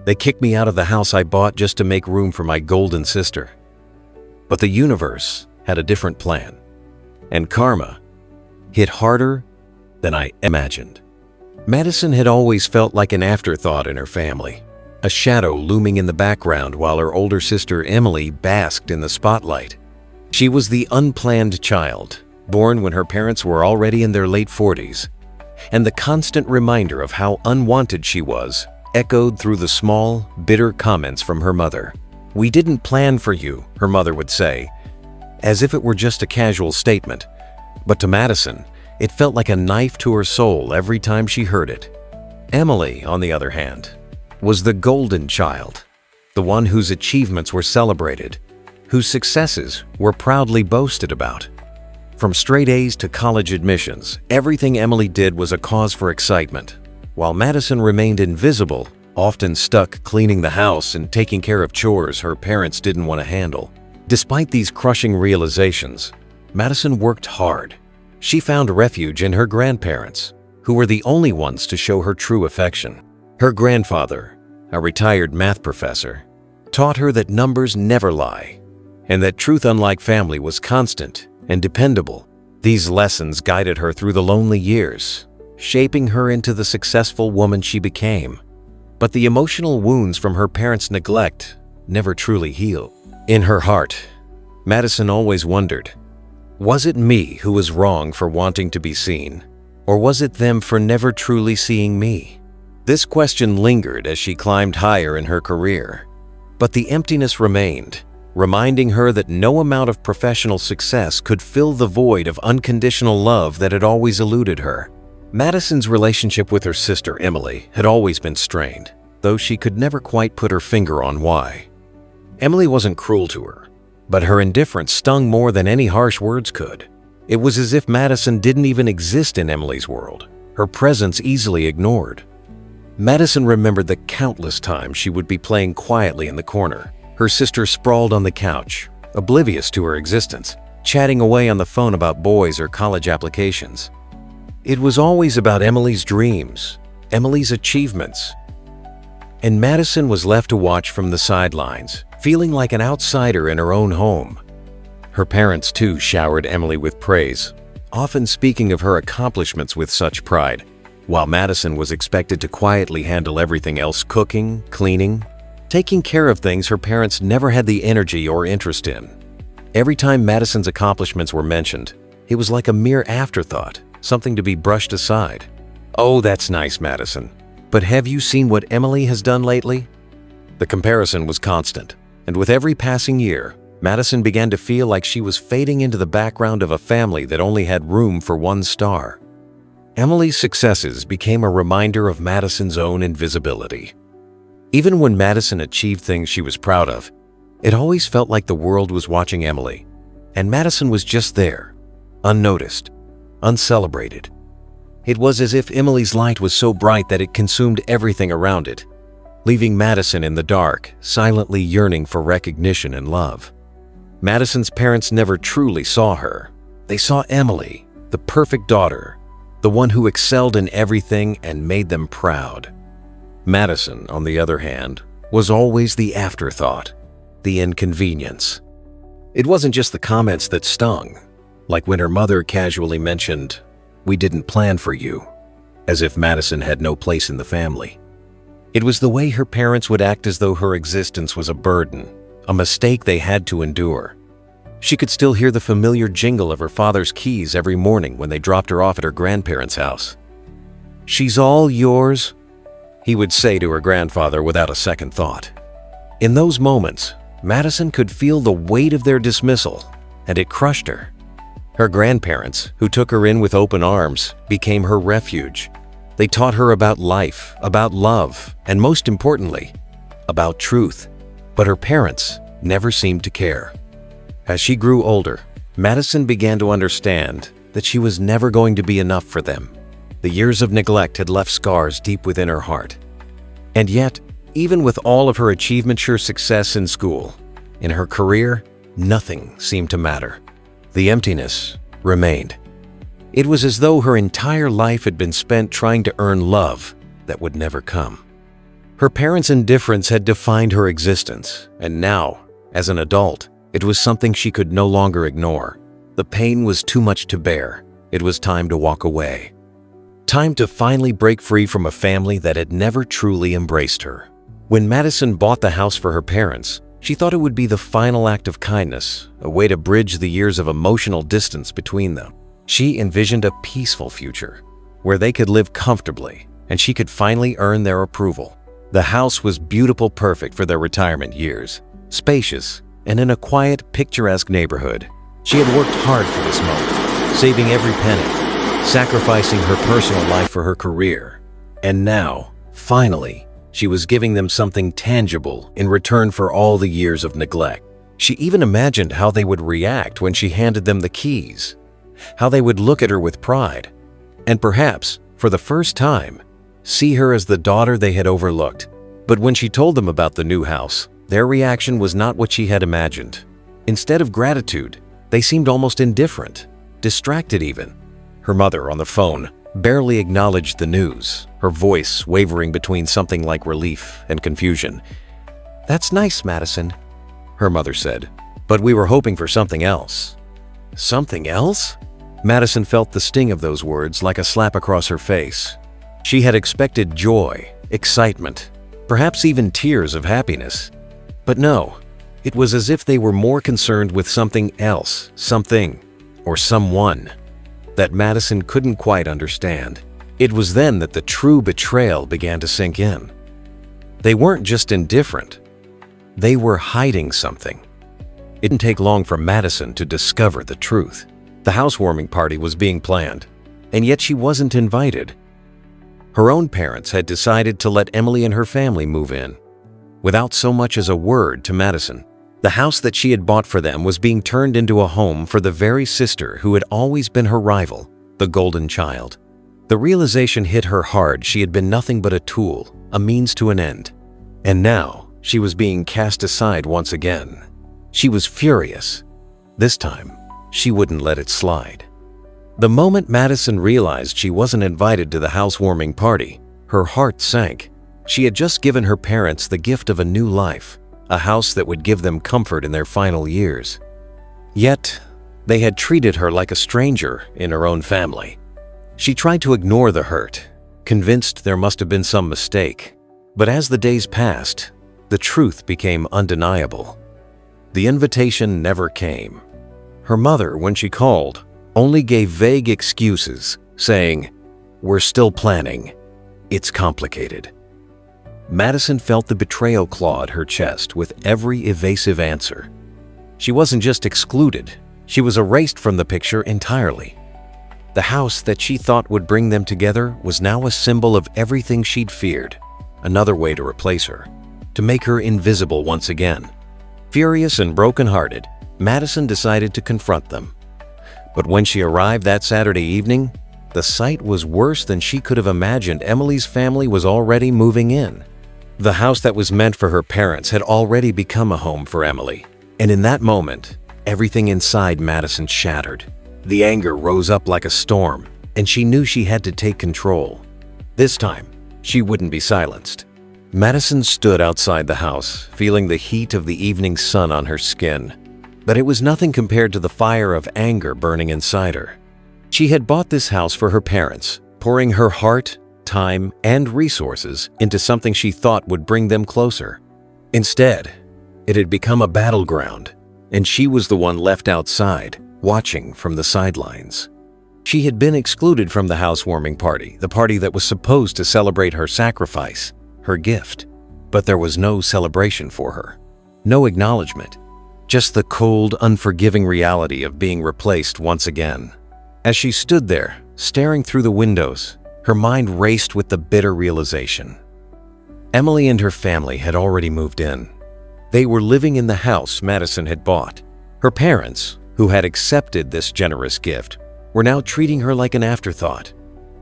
They kicked me out of the house I bought just to make room for my golden sister. But the universe had a different plan, and karma hit harder than I imagined. Madison had always felt like an afterthought in her family, a shadow looming in the background while her older sister Emily basked in the spotlight. She was the unplanned child, born when her parents were already in their late 40s, and the constant reminder of how unwanted she was echoed through the small, bitter comments from her mother. "We didn't plan for you," her mother would say, as if it were just a casual statement. But to Madison, it felt like a knife to her soul every time she heard it. Emily, on the other hand, was the golden child, the one whose achievements were celebrated, whose successes were proudly boasted about. From straight A's to college admissions, everything Emily did was a cause for excitement, while Madison remained invisible, often stuck cleaning the house and taking care of chores her parents didn't want to handle. Despite these crushing realizations, Madison worked hard. She found refuge in her grandparents, who were the only ones to show her true affection. Her grandfather, a retired math professor, taught her that numbers never lie, and that truth, unlike family, was constant and dependable. These lessons guided her through the lonely years, shaping her into the successful woman she became. But the emotional wounds from her parents' neglect never truly healed. In her heart, Madison always wondered, was it me who was wrong for wanting to be seen, or was it them for never truly seeing me? This question lingered as she climbed higher in her career, but the emptiness remained, reminding her that no amount of professional success could fill the void of unconditional love that had always eluded her. Madison's relationship with her sister Emily had always been strained, though she could never quite put her finger on why. Emily wasn't cruel to her, but her indifference stung more than any harsh words could. It was as if Madison didn't even exist in Emily's world, her presence easily ignored. Madison remembered the countless times she would be playing quietly in the corner, her sister sprawled on the couch, oblivious to her existence, chatting away on the phone about boys or college applications. It was always about Emily's dreams, Emily's achievements, and Madison was left to watch from the sidelines, feeling like an outsider in her own home. Her parents, too, showered Emily with praise, often speaking of her accomplishments with such pride, while Madison was expected to quietly handle everything else: cooking, cleaning, taking care of things her parents never had the energy or interest in. Every time Madison's accomplishments were mentioned, it was like a mere afterthought, something to be brushed aside. "Oh, that's nice, Madison. But have you seen what Emily has done lately?" The comparison was constant, and with every passing year, Madison began to feel like she was fading into the background of a family that only had room for one star. Emily's successes became a reminder of Madison's own invisibility. Even when Madison achieved things she was proud of, it always felt like the world was watching Emily, and Madison was just there, unnoticed, uncelebrated. It was as if Emily's light was so bright that it consumed everything around it, leaving Madison in the dark, silently yearning for recognition and love. Madison's parents never truly saw her. They saw Emily, the perfect daughter, the one who excelled in everything and made them proud. Madison, on the other hand, was always the afterthought, the inconvenience. It wasn't just the comments that stung, like when her mother casually mentioned, "We didn't plan for you," as if Madison had no place in the family. It was the way her parents would act as though her existence was a burden, a mistake they had to endure. She could still hear the familiar jingle of her father's keys every morning when they dropped her off at her grandparents' house. "She's all yours," he would say to her grandfather without a second thought. In those moments, Madison could feel the weight of their dismissal, and it crushed her. Her grandparents, who took her in with open arms, became her refuge. They taught her about life, about love, and most importantly, about truth. But her parents never seemed to care. As she grew older, Madison began to understand that she was never going to be enough for them. The years of neglect had left scars deep within her heart. And yet, even with all of her achievement-sure success in school, in her career, nothing seemed to matter. The emptiness remained. It was as though her entire life had been spent trying to earn love that would never come. Her parents' indifference had defined her existence, and now, as an adult, it was something she could no longer ignore. The pain was too much to bear. It was time to walk away. Time to finally break free from a family that had never truly embraced her. When Madison bought the house for her parents, she thought it would be the final act of kindness, a way to bridge the years of emotional distance between them. She envisioned a peaceful future, where they could live comfortably, and she could finally earn their approval. The house was beautiful, perfect for their retirement years, spacious, and in a quiet, picturesque neighborhood. She had worked hard for this moment, saving every penny, sacrificing her personal life for her career. And now, finally, she was giving them something tangible in return for all the years of neglect. She even imagined how they would react when she handed them the keys, how they would look at her with pride, and perhaps, for the first time, see her as the daughter they had overlooked. But when she told them about the new house, their reaction was not what she had imagined. Instead of gratitude, they seemed almost indifferent, distracted even. Her mother, on the phone, barely acknowledged the news, her voice wavering between something like relief and confusion. "That's nice, Madison," her mother said, "but we were hoping for something else." Something else? Madison felt the sting of those words like a slap across her face. She had expected joy, excitement, perhaps even tears of happiness. But no, it was as if they were more concerned with something else, something, or someone, that Madison couldn't quite understand. It was then that the true betrayal began to sink in. They weren't just indifferent. They were hiding something. It didn't take long for Madison to discover the truth. The housewarming party was being planned, and yet she wasn't invited. Her own parents had decided to let Emily and her family move in, without so much as a word to Madison. The house that she had bought for them was being turned into a home for the very sister who had always been her rival, the golden child. The realization hit her hard. She had been nothing but a tool, a means to an end. And now, she was being cast aside once again. She was furious. This time, she wouldn't let it slide. The moment Madison realized she wasn't invited to the housewarming party, her heart sank. She had just given her parents the gift of a new life, a house that would give them comfort in their final years. Yet, they had treated her like a stranger in her own family. She tried to ignore the hurt, convinced there must have been some mistake. But as the days passed, the truth became undeniable. The invitation never came. Her mother, when she called, only gave vague excuses, saying, "We're still planning. It's complicated." Madison felt the betrayal claw at her chest with every evasive answer. She wasn't just excluded, she was erased from the picture entirely. The house that she thought would bring them together was now a symbol of everything she'd feared, another way to replace her, to make her invisible once again. Furious and brokenhearted, Madison decided to confront them. But when she arrived that Saturday evening, the sight was worse than she could have imagined. Emily's family was already moving in. The house that was meant for her parents had already become a home for Emily. And in that moment, everything inside Madison shattered. The anger rose up like a storm, and she knew she had to take control. This time, she wouldn't be silenced. Madison stood outside the house, feeling the heat of the evening sun on her skin. But it was nothing compared to the fire of anger burning inside her. She had bought this house for her parents, pouring her heart, time, and resources into something she thought would bring them closer. Instead, it had become a battleground, and she was the one left outside, watching from the sidelines. She had been excluded from the housewarming party, the party that was supposed to celebrate her sacrifice, her gift. But there was no celebration for her, no acknowledgement. Just the cold, unforgiving reality of being replaced once again. As she stood there, staring through the windows, her mind raced with the bitter realization. Emily and her family had already moved in. They were living in the house Madison had bought. Her parents, who had accepted this generous gift, were now treating her like an afterthought.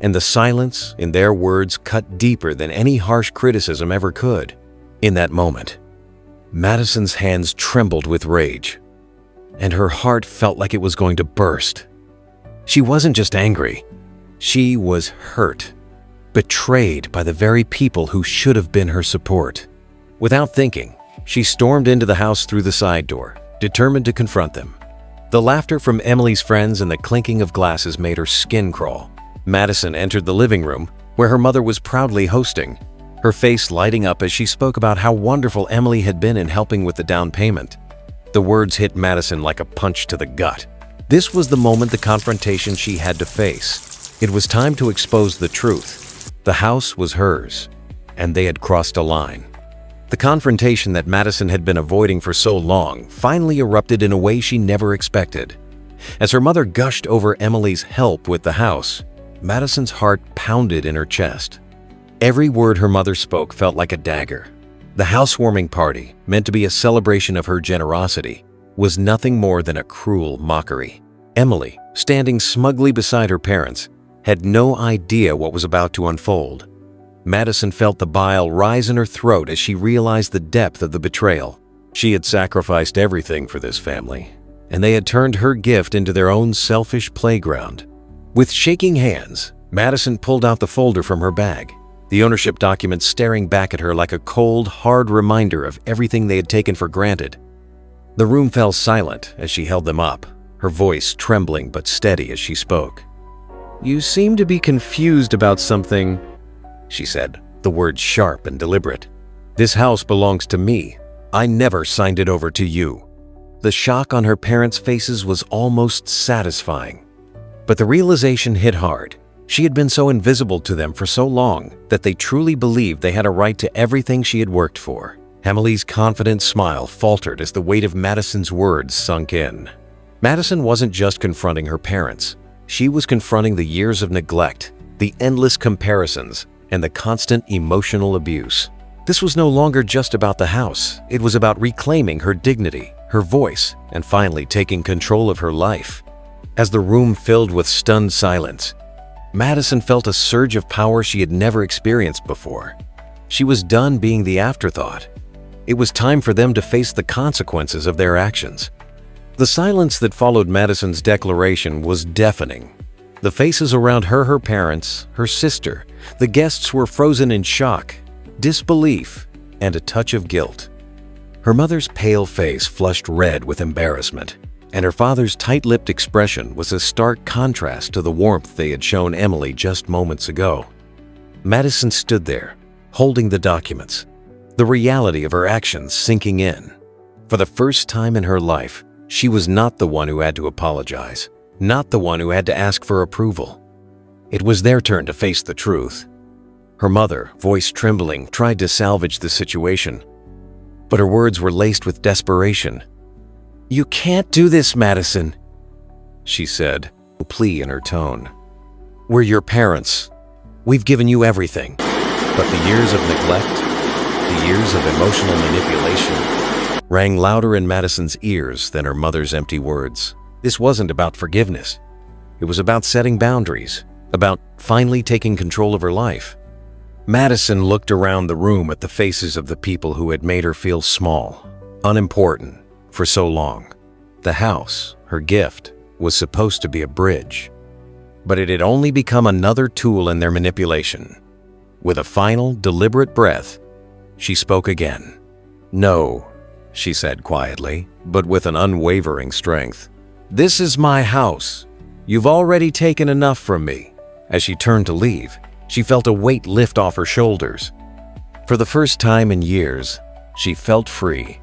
And the silence, in their words, cut deeper than any harsh criticism ever could. In that moment, Madison's hands trembled with rage, and her heart felt like it was going to burst. She wasn't just angry, she was hurt. betrayed by the very people who should have been her support. Without thinking, she stormed into the house through the side door, determined to confront them. The laughter from Emily's friends and the clinking of glasses made her skin crawl. Madison entered the living room, where her mother was proudly hosting, her face lighting up as she spoke about how wonderful Emily had been in helping with the down payment. The words hit Madison like a punch to the gut. This was the moment, the confrontation she had to face. It was time to expose the truth. The house was hers, and they had crossed a line. The confrontation that Madison had been avoiding for so long finally erupted in a way she never expected. As her mother gushed over Emily's help with the house, Madison's heart pounded in her chest. Every word her mother spoke felt like a dagger. The housewarming party, meant to be a celebration of her generosity, was nothing more than a cruel mockery. Emily, standing smugly beside her parents, had no idea what was about to unfold. Madison felt the bile rise in her throat as she realized the depth of the betrayal. She had sacrificed everything for this family, and they had turned her gift into their own selfish playground. With shaking hands, Madison pulled out the folder from her bag, the ownership documents staring back at her like a cold, hard reminder of everything they had taken for granted. The room fell silent as she held them up, her voice trembling but steady as she spoke. "You seem to be confused about something," she said, the words sharp and deliberate. "This house belongs to me. I never signed it over to you." The shock on her parents' faces was almost satisfying. But the realization hit hard. She had been so invisible to them for so long that they truly believed they had a right to everything she had worked for. Emily's confident smile faltered as the weight of Madison's words sunk in. Madison wasn't just confronting her parents. She was confronting the years of neglect, the endless comparisons, and the constant emotional abuse. This was no longer just about the house. It was about reclaiming her dignity, her voice, and finally taking control of her life. As the room filled with stunned silence, Madison felt a surge of power she had never experienced before. She was done being the afterthought. It was time for them to face the consequences of their actions. The silence that followed Madison's declaration was deafening. The faces around her parents, her sister, the guests were frozen in shock, disbelief, and a touch of guilt. Her mother's pale face flushed red with embarrassment, and her father's tight-lipped expression was a stark contrast to the warmth they had shown Emily just moments ago. Madison stood there, holding the documents, the reality of her actions sinking in. For the first time in her life, she was not the one who had to apologize, not the one who had to ask for approval. It was their turn to face the truth. Her mother, voice trembling, tried to salvage the situation, but her words were laced with desperation. "You can't do this, Madison," she said, a plea in her tone. "We're your parents. We've given you everything." But the years of neglect, the years of emotional manipulation, rang louder in Madison's ears than her mother's empty words. This wasn't about forgiveness. It was about setting boundaries, about finally taking control of her life. Madison looked around the room at the faces of the people who had made her feel small, unimportant, for so long. The house, her gift, was supposed to be a bridge, but it had only become another tool in their manipulation. With a final, deliberate breath, she spoke again. "No," she said quietly, but with an unwavering strength. "This is my house. You've already taken enough from me." As she turned to leave, she felt a weight lift off her shoulders. For the first time in years, she felt free.